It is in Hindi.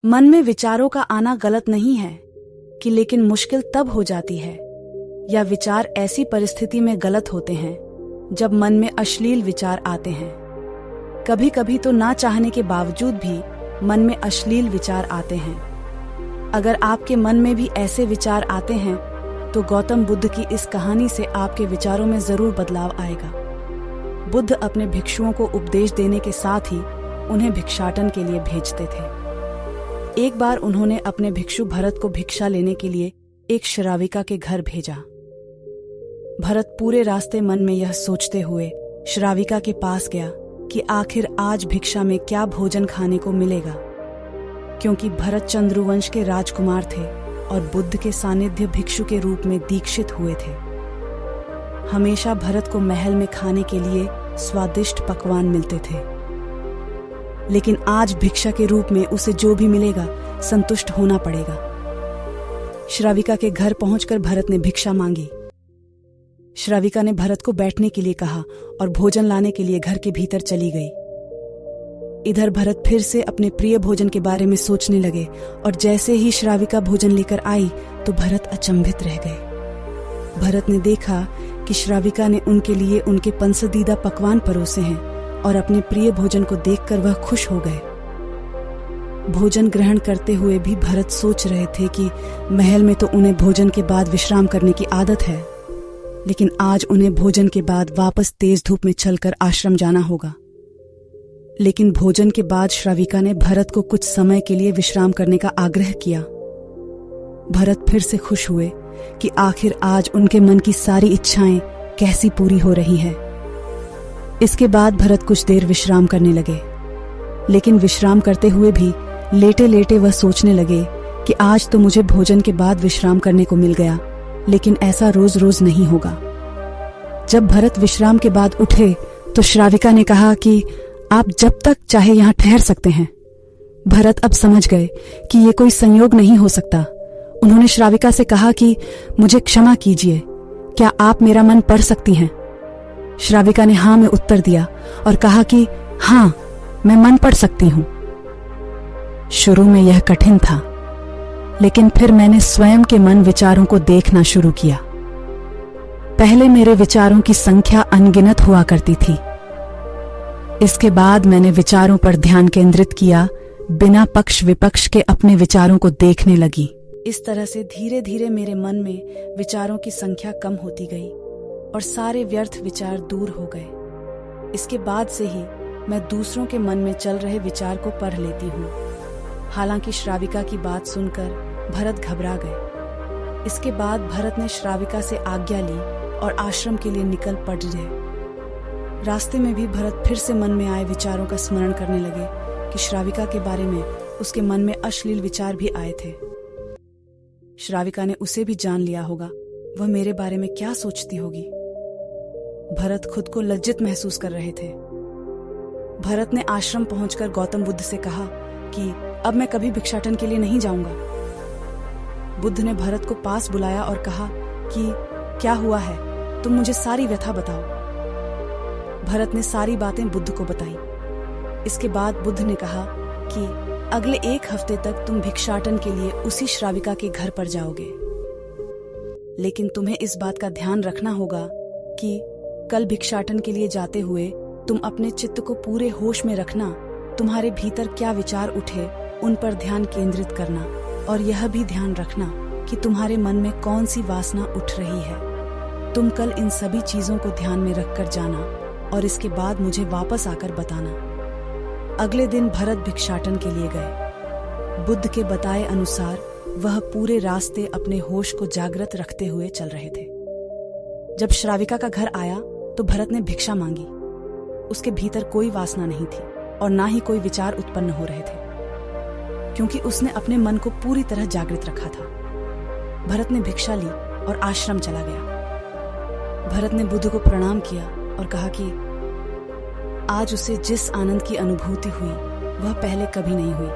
मन में विचारों का आना गलत नहीं है कि लेकिन मुश्किल तब हो जाती है या विचार ऐसी परिस्थिति में गलत होते हैं जब मन में अश्लील विचार आते हैं। कभी कभी तो ना चाहने के बावजूद भी मन में अश्लील विचार आते हैं। अगर आपके मन में भी ऐसे विचार आते हैं तो गौतम बुद्ध की इस कहानी से आपके विचारों में जरूर बदलाव आएगा। बुद्ध अपने भिक्षुओं को उपदेश देने के साथ ही उन्हें भिक्षाटन के लिए भेजते थे। एक बार उन्होंने अपने भिक्षु भरत को भिक्षा लेने के लिए एक श्राविका के घर भेजा। भरत पूरे रास्ते मन में यह सोचते हुए श्राविका के पास गया कि आखिर आज भिक्षा में क्या भोजन खाने को मिलेगा, क्योंकि भरत चंद्रवंश के राजकुमार थे और बुद्ध के सानिध्य भिक्षु के रूप में दीक्षित हुए थे। हमेशा भरत को महल में खाने के लिए स्वादिष्ट पकवान मिलते थे, लेकिन आज भिक्षा के रूप में उसे जो भी मिलेगा संतुष्ट होना पड़ेगा। श्राविका के घर पहुंचकर भरत ने भिक्षा मांगी। श्राविका ने भरत को बैठने के लिए कहा और भोजन लाने के लिए घर के भीतर चली गई। इधर भरत फिर से अपने प्रिय भोजन के बारे में सोचने लगे और जैसे ही श्राविका भोजन लेकर आई तो भरत अचंभित रह गए। भरत ने देखा कि श्राविका ने उनके लिए उनके पसंदीदा पकवान परोसे हैं और अपने प्रिय भोजन को देखकर वह खुश हो गए। भोजन ग्रहण करते हुए भी भरत सोच रहे थे कि महल में तो उन्हें भोजन के बाद विश्राम करने की आदत है, लेकिन आज उन्हें भोजन के बाद वापस तेज धूप में चलकर आश्रम जाना होगा। लेकिन भोजन के बाद श्राविका ने भरत को कुछ समय के लिए विश्राम करने का आग्रह किया। भरत फिर से खुश हुए कि आखिर आज उनके मन की सारी इच्छाएं कैसी पूरी हो रही है। इसके बाद भरत कुछ देर विश्राम करने लगे, लेकिन विश्राम करते हुए भी लेटे लेटे वह सोचने लगे कि आज तो मुझे भोजन के बाद विश्राम करने को मिल गया, लेकिन ऐसा रोज रोज नहीं होगा। जब भरत विश्राम के बाद उठे तो श्राविका ने कहा कि आप जब तक चाहे यहाँ ठहर सकते हैं। भरत अब समझ गए कि ये कोई संयोग नहीं हो सकता। उन्होंने श्राविका से कहा कि मुझे क्षमा कीजिए, क्या आप मेरा मन पढ़ सकती हैं? श्राविका ने हाँ में उत्तर दिया और कहा कि हाँ, मैं मन पढ़ सकती हूं। शुरू में यह कठिन था, लेकिन फिर मैंने स्वयं के मन विचारों को देखना शुरू किया। पहले मेरे विचारों की संख्या अनगिनत हुआ करती थी। इसके बाद मैंने विचारों पर ध्यान केंद्रित किया, बिना पक्ष विपक्ष के अपने विचारों को देखने लगी। इस तरह से धीरे धीरे मेरे मन में विचारों की संख्या कम होती गई और सारे व्यर्थ विचार दूर हो गए। इसके बाद से ही मैं दूसरों के मन में चल रहे विचार को पढ़ लेती हूँ। हालांकि श्राविका की बात सुनकर भरत घबरा गए। इसके बाद भरत ने श्राविका से आज्ञा ली और आश्रम के लिए निकल पड़े। रास्ते में भी भरत फिर से मन में आए विचारों का स्मरण करने लगे कि श्राविका के बारे में उसके मन में अश्लील विचार भी आए थे। श्राविका ने उसे भी जान लिया होगा, वह मेरे बारे में क्या सोचती होगी। भरत खुद को लज्जित महसूस कर रहे थे। भरत ने आश्रम पहुंचकर गौतम बुद्ध से कहा कि अब मैं कभी भिक्षाटन के लिए नहीं जाऊंगा। बुद्ध ने भरत को पास बुलाया और कहा कि क्या हुआ है, तुम मुझे सारी व्यथा बताओ। भरत ने सारी बातें बुद्ध को बताई। इसके बाद बुद्ध ने कहा कि अगले 1 हफ्ते तक तुम भिक्षाटन के लिए उसी श्राविका के घर पर जाओगे, लेकिन तुम्हें इस बात का ध्यान रखना होगा कि कल भिक्षाटन के लिए जाते हुए तुम अपने चित्त को पूरे होश में रखना। तुम्हारे भीतर क्या विचार उठे उन पर ध्यान केंद्रित करना और यह भी ध्यान रखना कि तुम्हारे मन में कौन सी वासना उठ रही है। तुम कल इन सभी चीजों को ध्यान में रखकर जाना और इसके बाद मुझे वापस आकर बताना। अगले दिन भरत भिक्षाटन के लिए गए। बुद्ध के बताए अनुसार वह पूरे रास्ते अपने होश को जागृत रखते हुए चल रहे थे। जब श्राविका का घर आया तो भरत ने भिक्षा मांगी। उसके भीतर कोई वासना नहीं थी और ना ही कोई विचार उत्पन्न हो रहे थे, क्योंकि उसने अपने मन को पूरी तरह जागृत रखा था। भरत ने भिक्षा ली और आश्रम चला गया। भरत ने बुद्ध को प्रणाम किया और कहा कि आज उसे जिस आनंद की अनुभूति हुई वह पहले कभी नहीं हुई।